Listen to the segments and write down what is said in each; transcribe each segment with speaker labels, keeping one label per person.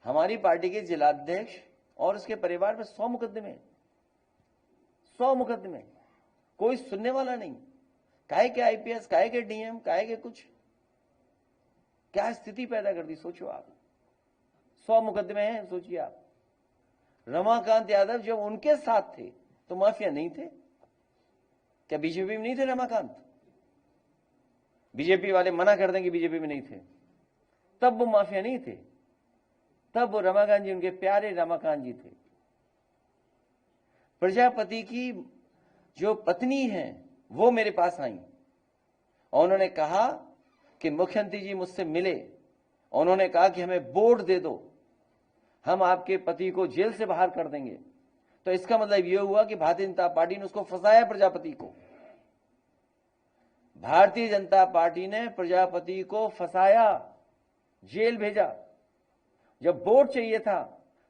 Speaker 1: हमारी पार्टी के जिलाध्यक्ष और उसके परिवार पर 100 मुकदमे, 100 मुकदमे, कोई सुनने वाला नहीं। काहे के आईपीएस, काहे के डीएम, काहे के कुछ, क्या स्थिति पैदा कर दी सोचो आप। 100 मुकदमे हैं, सोचिए आप। रमाकांत यादव जब उनके साथ थे तो माफिया नहीं थे क्या? बीजेपी में नहीं थे रमाकांत? बीजेपी वाले मना कर दें कि बीजेपी में नहीं थे, तब वो माफिया नहीं थे, तब वो रमाकांत जी, उनके प्यारे रमाकांत जी थे। प्रजापति की जो पत्नी है वो मेरे पास आई और उन्होंने कहा कि मुख्यमंत्री जी मुझसे मिले, उन्होंने कहा कि हमें बोर्ड दे दो, हम आपके पति को जेल से बाहर कर देंगे। तो इसका मतलब यह हुआ कि भारतीय जनता पार्टी ने उसको फंसाया, प्रजापति को। भारतीय जनता पार्टी ने प्रजापति को फंसाया, जेल भेजा। जब वोट चाहिए था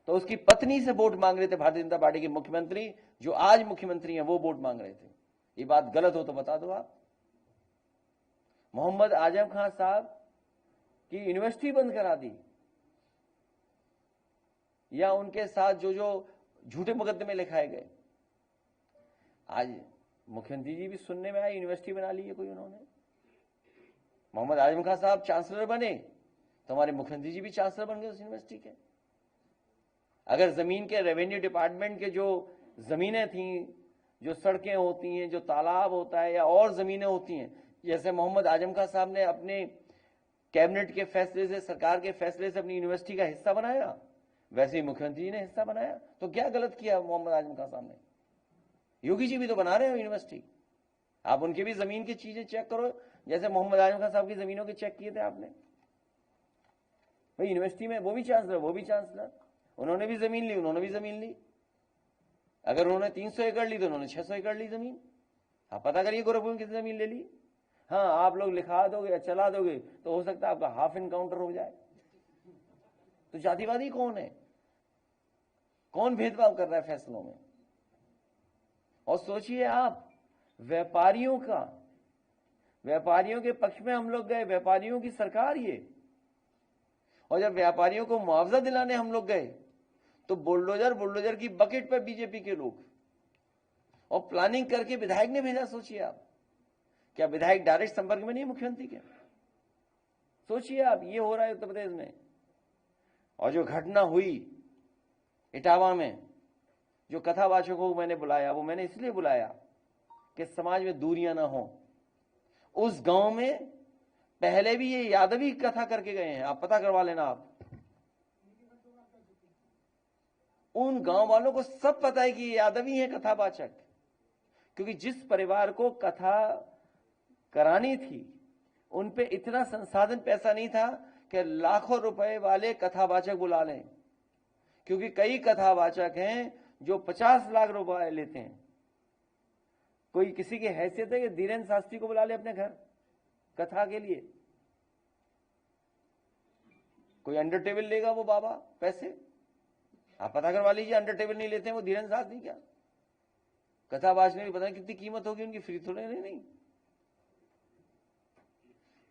Speaker 1: तो उसकी पत्नी से वोट मांग रहे थे भारतीय जनता पार्टी के मुख्यमंत्री, जो आज मुख्यमंत्री हैं, वो वोट मांग रहे थे। ये बात गलत हो तो बता दो आप। मोहम्मद आजम खान साहब की यूनिवर्सिटी बंद करा दी, या उनके साथ जो जो झूठे मुकदमे लिखाए गए। आज मुख्यमंत्री जी भी सुनने में आए, यूनिवर्सिटी बना ली है कोई उन्होंने। मोहम्मद आजम खान साहब चांसलर बने तो हमारे मुख्यमंत्री जी भी चांसलर बन गए उस यूनिवर्सिटी के। अगर जमीन के रेवेन्यू डिपार्टमेंट के जो जमीनें थी, जो सड़कें होती हैं, जो तालाब होता है, या और जमीनें होती हैं, जैसे मोहम्मद आजम खान साहब ने अपने कैबिनेट के फैसले से, सरकार के फैसले से अपनी यूनिवर्सिटी का हिस्सा बनाया, वैसे ही मुख्यमंत्री जी ने हिस्सा बनाया। तो क्या गलत किया मोहम्मद आजम खान साहब ने? योगी जी भी तो बना रहे हैं यूनिवर्सिटी, आप उनकी भी जमीन की चीजें चेक करो, जैसे मोहम्मद आजम खान साहब की जमीनों के चेक किए थे आपने। भाई यूनिवर्सिटी में वो भी चांसलर, वो भी चांसलर, उन्होंने भी जमीन ली, उन्होंने भी जमीन ली। अगर उन्होंने 300 एकड़ ली तो उन्होंने 600 एकड़ ली जमीन। आप पता करिए गोरखपुर में कितनी जमीन ले ली। हाँ, आप लोग लिखा दोगे या चला दोगे तो हो सकता है आपका हाफ इनकाउंटर हो जाए। तो जातिवादी कौन है? कौन भेदभाव कर रहा है फैसलों में? और सोचिए आप, व्यापारियों का, व्यापारियों के पक्ष में हम लोग गए, व्यापारियों की सरकार ये। और जब व्यापारियों को मुआवजा दिलाने हम लोग गए तो बुलडोजर की बकेट पर बीजेपी के लोग, और प्लानिंग करके विधायक ने भेजा। सोचिए आप, क्या विधायक डायरेक्ट संपर्क में नहीं मुख्यमंत्री के? सोचिए आप, ये हो रहा है उत्तर प्रदेश में। और जो घटना हुई इटावा में, जो कथावाचकों को मैंने बुलाया, वो मैंने इसलिए बुलाया कि समाज में दूरियां ना हो। उस गांव में पहले भी ये यादवी कथा करके गए हैं, आप पता करवा लेना। आप उन गांव वालों को सब पता है कि ये यादवी हैं कथावाचक, क्योंकि जिस परिवार को कथा करानी थी उन पे इतना संसाधन, पैसा नहीं था कि लाखों रुपए वाले कथावाचक बुला लें। क्योंकि कई कथावाचक हैं जो 50 लाख रुपए लेते हैं। कोई किसी की हैसियत है कि धीरेन्द्र शास्त्री को बुला ले अपने घर कथा के लिए? कोई अंडर टेबल लेगा वो बाबा पैसे? आप पता करवा लीजिए, अंडर टेबल नहीं लेते हैं वो धीरेन्द्र शास्त्री। क्या कथावाचक ने भी पता नहीं कितनी कीमत होगी उनकी, फ्री थोड़े नहीं।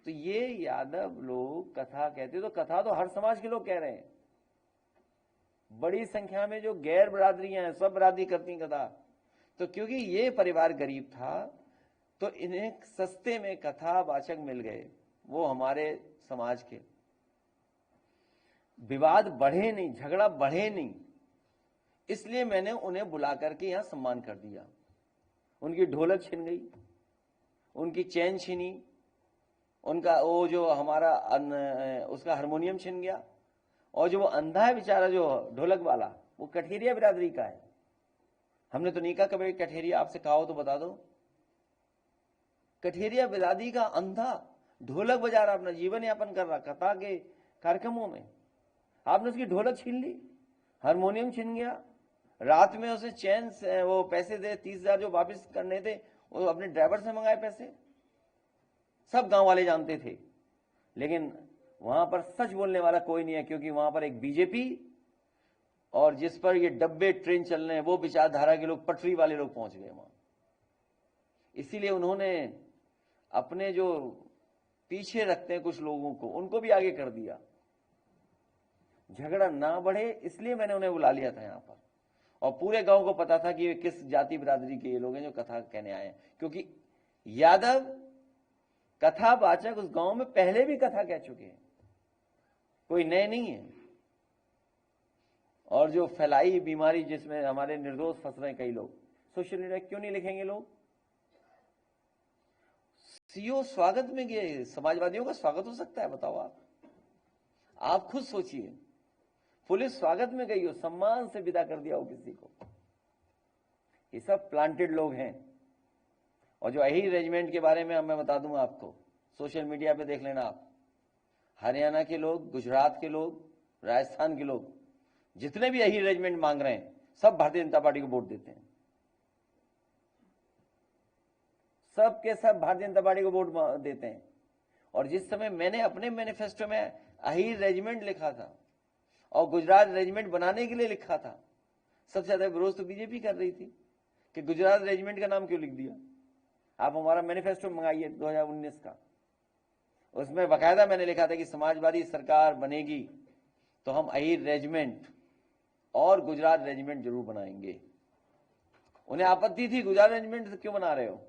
Speaker 1: तो ये यादव लोग कथा कहते, तो कथा तो हर समाज के लोग कह रहे हैं। बड़ी संख्या में जो गैर बरादरियां हैं, सब बरादरी करती कथा। तो क्योंकि ये परिवार गरीब था तो इन्हें सस्ते में कथावाचक मिल गए, वो हमारे समाज के। विवाद बढ़े नहीं, झगड़ा बढ़े नहीं, इसलिए मैंने उन्हें बुला करके यहां सम्मान कर दिया। उनकी ढोलक छिन गई, उनकी चैन छिनी, उनका वो जो हमारा उसका हारमोनियम छिन गया। और जो वो अंधा है बेचारा, जो ढोलक वाला, वो कठेरिया बिरादरी का है। हमने तो नहीं कहा कभी कठेरिया, आपसे कहा हो तो बता दो। कठेरिया बिरादरी का अंधा ढोलक बजा रहा, अपना जीवन यापन कर रहा कथा के कार्यक्रमों में। आपने उसकी ढोलक छीन ली, हारमोनियम छीन गया। रात में उसे चैन से वो पैसे दे 30,000 जो वापस करने थे, वो अपने ड्राइवर से मंगाए पैसे। सब गांव वाले जानते थे, लेकिन वहां पर सच बोलने वाला कोई नहीं है, क्योंकि वहां पर एक बीजेपी और जिस पर ये डब्बे ट्रेन चल रहे हैं वो विचारधारा के लोग, पटरी वाले लोग पहुंच गए वहां। इसीलिए उन्होंने अपने जो पीछे रखते हैं कुछ लोगों को, उनको भी आगे कर दिया। झगड़ा ना बढ़े इसलिए मैंने उन्हें बुला लिया था यहाँ पर। और पूरे गांव को पता था कि ये किस जाति बिरादरी के ये लोग हैं जो कथा कहने आए हैं, क्योंकि यादव कथावाचक उस गांव में पहले भी कथा कह चुके हैं, कोई नए नहीं है। और जो फैलाई बीमारी जिसमें हमारे निर्दोष फंस रहे हैं कई लोग, सोशल मीडिया क्यों नहीं लिखेंगे लोग? सीओ स्वागत में गए, समाजवादियों का स्वागत हो सकता है? बताओ आप खुद सोचिए। पुलिस स्वागत में गई हो, सम्मान से विदा कर दिया हो किसी को। ये सब प्लांटेड लोग हैं। और जो अहीर रेजिमेंट के बारे में मैं बता दूं आपको, सोशल मीडिया पे देख लेना आप, हरियाणा के लोग, गुजरात के लोग, राजस्थान के लोग, जितने भी अहीर रेजिमेंट मांग रहे हैं सब भारतीय जनता पार्टी को वोट देते हैं। सब के सब भारतीय जनता पार्टी को वोट देते हैं। और जिस समय मैंने अपने मैनिफेस्टो में अहीर रेजिमेंट लिखा था और गुजरात रेजिमेंट बनाने के लिए लिखा था, सबसे ज्यादा विरोध तो बीजेपी कर रही थी कि गुजरात रेजिमेंट का नाम क्यों लिख दिया। आप हमारा मैनिफेस्टो मंगाइए 2019 का, उसमें बाकायदा मैंने लिखा था कि समाजवादी सरकार बनेगी तो हम अहीर रेजिमेंट और गुजरात रेजिमेंट जरूर बनाएंगे। उन्हें आपत्ति थी, गुजरात रेजिमेंट क्यों बना रहे हो?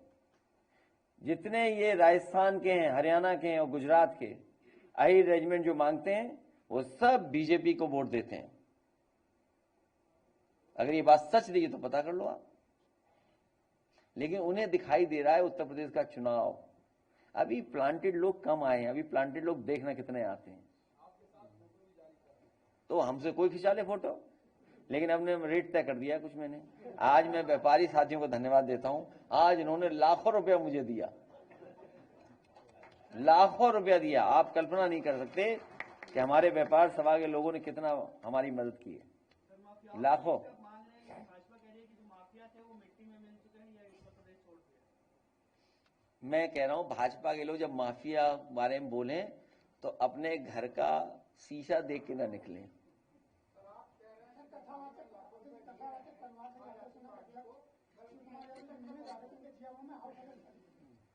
Speaker 1: जितने ये राजस्थान के हैं, हरियाणा के हैं और गुजरात के अहीर रेजिमेंट जो मांगते हैं वो सब बीजेपी को वोट देते हैं। अगर ये बात सच नहीं है तो पता कर लो आप। लेकिन उन्हें दिखाई दे रहा है उत्तर प्रदेश का चुनाव, अभी प्लांटेड लोग कम आए हैं। अभी प्लांटेड लोग देखना कितने आते हैं, तो हमसे कोई खिंचा ले फोटो। लेकिन हमने रेट तय कर दिया कुछ। मैंने आज मैं व्यापारी साथियों को धन्यवाद देता हूं, आज इन्होंने लाखों रुपया मुझे दिया, लाखों रुपया दिया। आप कल्पना नहीं कर सकते कि हमारे व्यापार सभा के लोगों ने कितना हमारी मदद की है। लाखों। मैं कह रहा हूं भाजपा के लोग जब माफिया बारे में बोले तो अपने घर का शीशा देख के ना निकलें।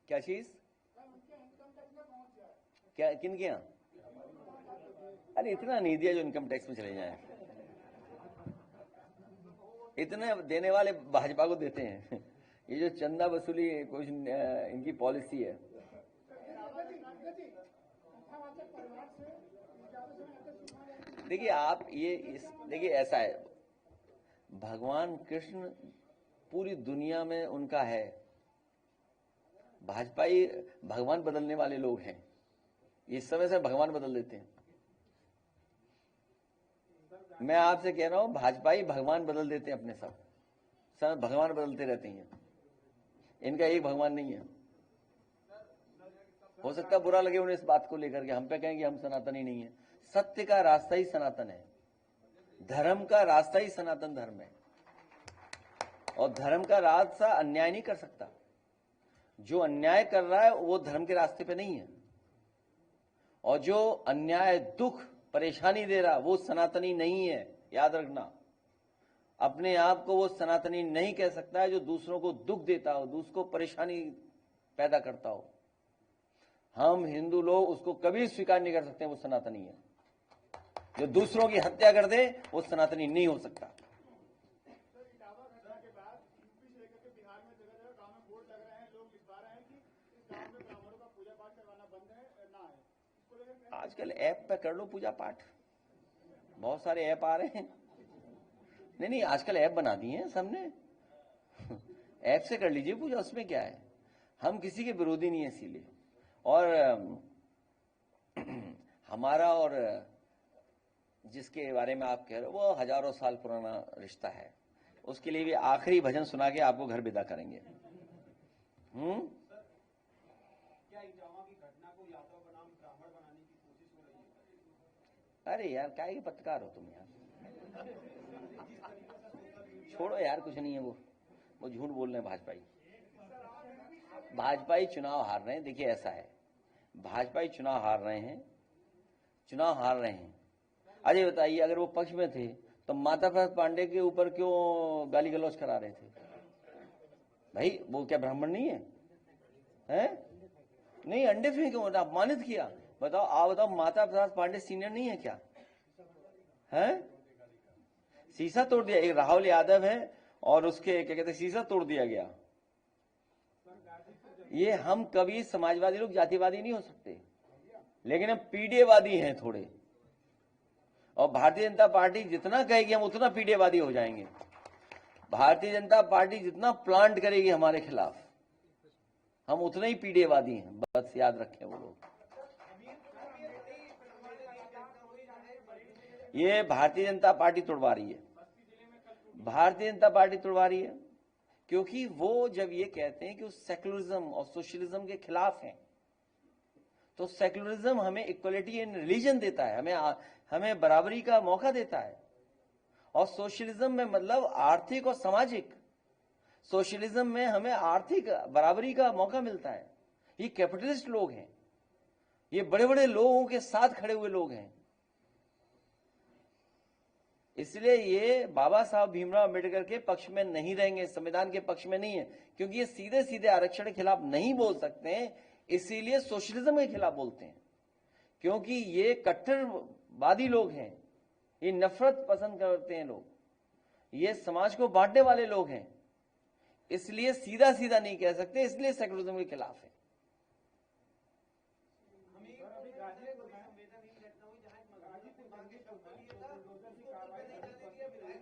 Speaker 1: क्या चीज? क्या किन के यहाँ? अरे इतना नहीं दिया जो इनकम टैक्स में चले जाए। इतने देने वाले भाजपा को देते हैं। ये जो चंदा वसूली कुछ इनकी पॉलिसी है। देखिए आप देखिए ऐसा है, भगवान कृष्ण पूरी दुनिया में उनका है। भाजपाई भगवान बदलने वाले लोग हैं, इस समय से भगवान बदल देते हैं। मैं आपसे कह रहा हूं भाजपाई भगवान बदल देते हैं अपने सब भगवान बदलते रहते हैं। इनका एक भगवान नहीं है। हो सकता है बुरा लगे उन्हें इस बात को लेकर के, हम पे कहेंगे हम सनातनी नहीं है। सत्य का रास्ता ही सनातन है, धर्म का रास्ता ही सनातन धर्म है। और धर्म का रास्ता अन्याय नहीं कर सकता। जो अन्याय कर रहा है वो धर्म के रास्ते पे नहीं है, और जो अन्याय दुख परेशानी दे रहा वो सनातनी नहीं है। याद रखना, अपने आप को वो सनातनी नहीं कह सकता है जो दूसरों को दुख देता हो, दूसरों को परेशानी पैदा करता हो। हम हिंदू लोग उसको कभी स्वीकार नहीं कर सकते वो सनातनी है। जो दूसरों की हत्या कर दे वो सनातनी नहीं हो सकता। आजकल ऐप पे कर लो पूजा पाठ, बहुत सारे ऐप आ रहे हैं। नहीं आजकल ऐप बना दिए हैं सबने, ऐप से कर लीजिए पूजा, उसमें क्या है। हम किसी के विरोधी नहीं है इसीलिए। और हमारा और जिसके बारे में आप कह रहे हो वो हजारों साल पुराना रिश्ता है। उसके लिए भी आखिरी भजन सुना के आपको घर विदा करेंगे। अरे यार काहे के पत्रकार हो तुम यार, छोड़ो यार, कुछ नहीं है वो झूठ बोल रहे हैं। भाजपाई चुनाव हार रहे हैं। देखिए ऐसा है, भाजपाई चुनाव हार रहे हैं। अजय बताइए, अगर वो पक्ष में थे तो माता प्रसाद पांडे के ऊपर क्यों गाली गलौज करा रहे थे? भाई वो क्या ब्राह्मण नहीं है? नहीं, अंडे फेंके क्यों, अपमानित किया? बताओ, आप बताओ, माता प्रसाद पांडे सीनियर नहीं है क्या? है, शीशा तोड़ दिया। एक राहुल यादव है और उसके क्या कहते हैं शीशा तोड़ दिया गया। ये हम कभी समाजवादी लोग जातिवादी नहीं हो सकते, लेकिन हम पीडीएवादी हैं थोड़े, और भारतीय जनता पार्टी जितना कहेगी हम उतना पीडीएवादी हो जाएंगे। भारतीय जनता पार्टी जितना प्लांट करेगी हमारे खिलाफ हम उतने ही पीडीएवादी हैं, बस याद रखें वो लोग। ये भारतीय जनता पार्टी तोड़वा रही है, भारतीय जनता पार्टी तोड़वा रही है, क्योंकि वो जब ये कहते हैं कि वो सेक्युलरिज्म और सोशलिज्म के खिलाफ हैं, तो सेक्युलरिज्म हमें इक्वलिटी इन रिलीजन देता है, हमें बराबरी का मौका देता है, और सोशलिज्म में मतलब आर्थिक और सामाजिक, सोशलिज्म में हमें आर्थिक बराबरी का मौका मिलता है। ये कैपिटलिस्ट लोग हैं, ये बड़े बड़े लोगों के साथ खड़े हुए लोग हैं। इसलिए ये बाबा साहब भीमराव अम्बेडकर के पक्ष में नहीं रहेंगे, संविधान के पक्ष में नहीं है, क्योंकि ये सीधे सीधे आरक्षण के खिलाफ नहीं बोल सकते हैं, इसीलिए सोशलिज्म के खिलाफ बोलते हैं, क्योंकि ये कट्टरवादी लोग हैं, ये नफरत पसंद करते हैं लोग, ये समाज को बांटने वाले लोग हैं, इसलिए सीधा सीधा नहीं कह सकते, इसलिए सेक्युलरिज्म के खिलाफ है।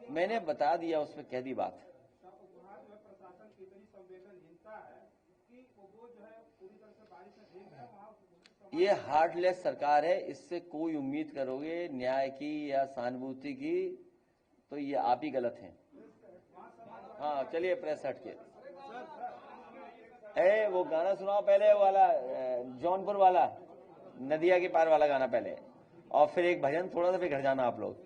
Speaker 1: मैंने बता दिया, उसमें कह दी बात। ये हार्टलेस सरकार है, इससे कोई उम्मीद करोगे न्याय की या सहानुभूति की तो ये आप ही गलत हैं। हाँ चलिए प्रेस हट के वो गाना सुनाओ पहले, वाला जौनपुर वाला नदिया के पार वाला गाना पहले, और फिर एक भजन थोड़ा सा, फिर घर जाना आप लोग।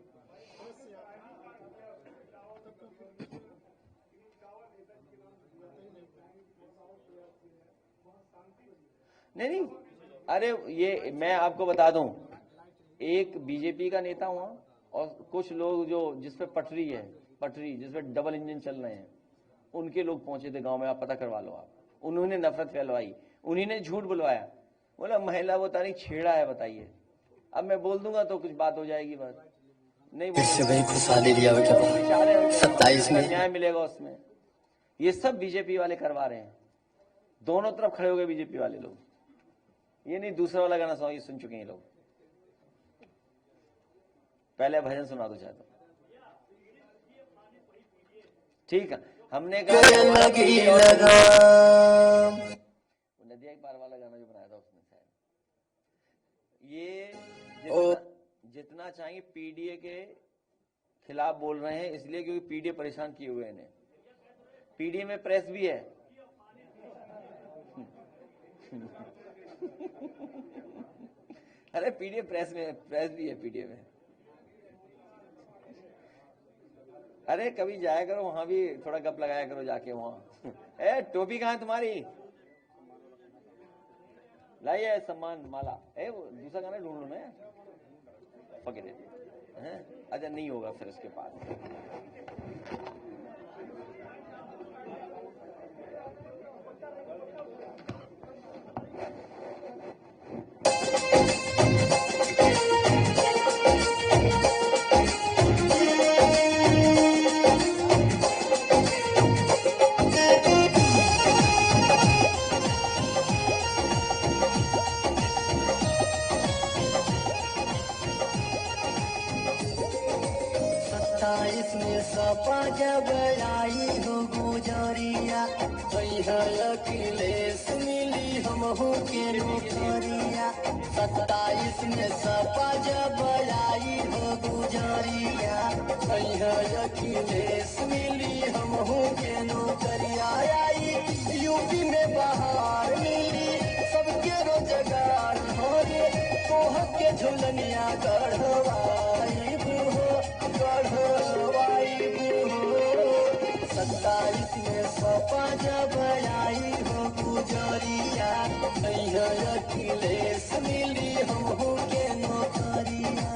Speaker 1: नहीं, अरे ये मैं आपको बता दूं, एक बीजेपी का नेता हुआ और कुछ लोग जो जिसपे पटरी है, पटरी जिसपे डबल इंजन चल रहे हैं, उनके लोग पहुंचे थे गांव में, आप पता करवा लो आप। उन्होंने नफरत फैलवाई, उन्हीं ने झूठ बुलवाया, बोला महिला वो तारी छेड़ा है, बताइए। अब मैं बोल दूंगा तो कुछ बात हो जाएगी, बात नहीं
Speaker 2: खुशहाली दिया 27 में
Speaker 1: न्याय मिलेगा उसमें। ये सब बीजेपी वाले करवा रहे हैं, दोनों तरफ खड़े हो गए बीजेपी वाले लोग। ये नहीं दूसरा वाला गाना सुनाओ, ये सुन चुके हैं लोग। पहले भजन सुना दो चाहे तो, ठीक है। हमने कहा नदिया के पार वाला गाना जो बनाया था उसने शायद, ये जितना चाहिए पीडीए के खिलाफ बोल रहे हैं, इसलिए क्योंकि पीडीए परेशान किए हुए हैं। पीडीए में प्रेस भी है अरे पीडीए प्रेस भी है, पीडीए में। अरे कभी जाया करो वहां भी, थोड़ा गप लगाया करो जाके वहां। टोपी कहाँ है तुम्हारी, लाइए सम्मान माला। वो दूसरा गाना ढूंढ लो ना, पकड़े हैं। अच्छा नहीं होगा फिर उसके बाद।
Speaker 2: सपा जब आई हो गुजरिया, अखिलेश मिली हमहू के नौकरिया। 27 में सपा जब आई हो गुजरिया, अखिलेश मिली हमहू के नौकरिया। आई यूपी में बहार मिली सबके रोजगार, हो रे कोह के झुलनिया गढ़वाई हो, गढ़वाई हो। 27 में सपा जब आई हो गुजरिया, अखिलेश मिली हमहू के नौकरिया।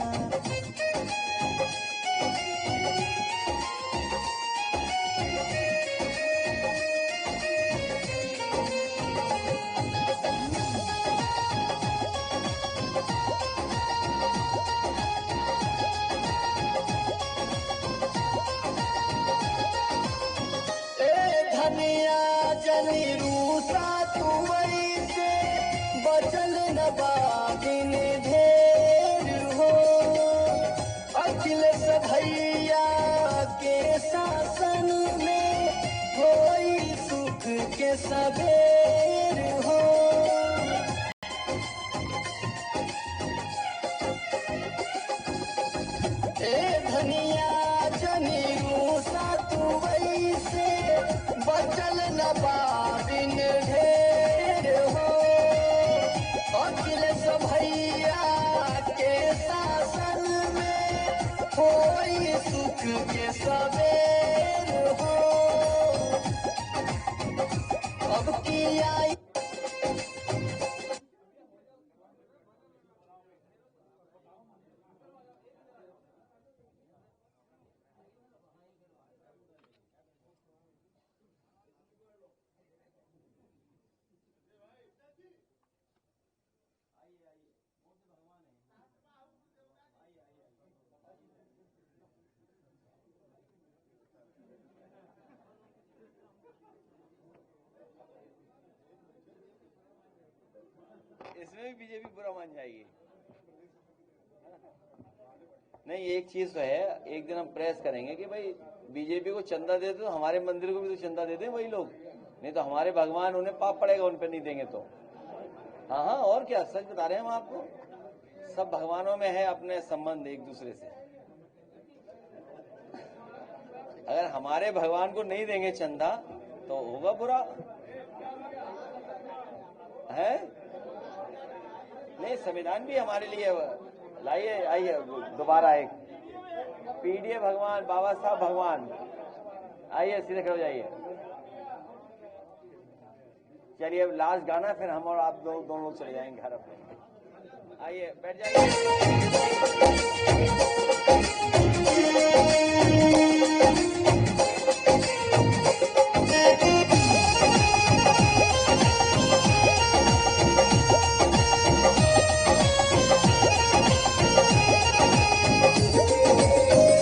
Speaker 2: सवेर हो। ए धनिया जनी रूसा तू वैसे बचल न बाबिन ढेर हो। अखिलेश भैया के शासन में होई सुख के सवेर हो। अब की आई
Speaker 1: इसमें भी बीजेपी बुरा मान जाएगी। नहीं, एक चीज तो है, एक दिन हम प्रेस करेंगे कि भाई बीजेपी को चंदा दे दो, हमारे मंदिर को भी तो चंदा दे दें वही लोग, नहीं तो हमारे भगवान उन्हें पाप पड़ेगा उन पर नहीं देंगे तो। हाँ हाँ, और क्या, सच बता रहे हैं हम आपको, सब भगवानों में है अपने संबंध एक दूसरे से। अगर हमारे भगवान को नहीं देंगे चंदा तो होगा बुरा है। नहीं, संविधान भी हमारे लिए, लाइए आइए दोबारा एक पीडीए भगवान, बाबा साहब भगवान, आइए सीधे खड़े हो जाइए। चलिए अब लास्ट गाना, फिर हम और आप दोनों लोग चले जाएंगे घर अपने। आइए बैठ जाइए।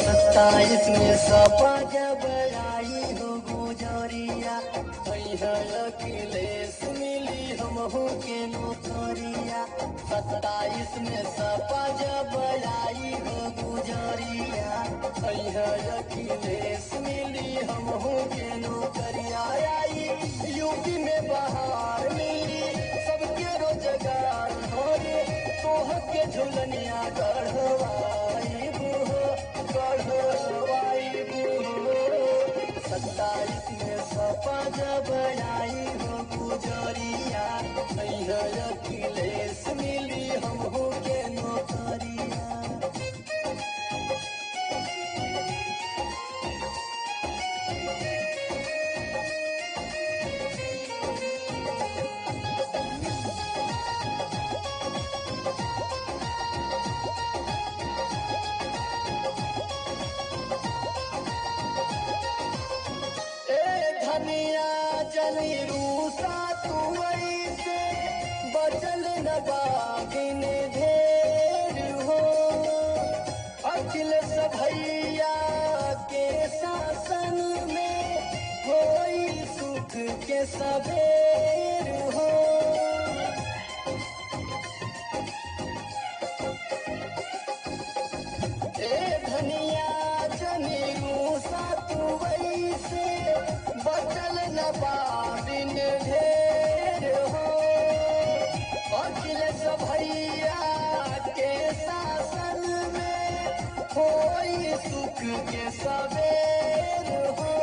Speaker 2: सत्ताईस में सपा जब आई हो गुजरिया, अखिलेश मिली हमहू के नौकरिया। 27 में सपा जब आई हो गुजरिया, अखिलेश मिली हमहू के नौकरिया। आई यूपी में बहार मिली सबके रोजगार हो रे, तोह के झुलनिया गढ़वाई बुहो, गढ़वाई बुहो। 27 में सपा जब आई हो गुजरिया, अखिलेश मिली हमहू के नौकरिया। धनिया जनी रूसा तू ऐसे बचल न बागिन ढेर हो। अखिलेश भैया के शासन में होई सुख के सवेर हो। ए धनिया जनी रूसा तू वैसे बचल न बाबिन ढेर हो। अखिलेश भैया के शासन में होई सुख के सवेर हो।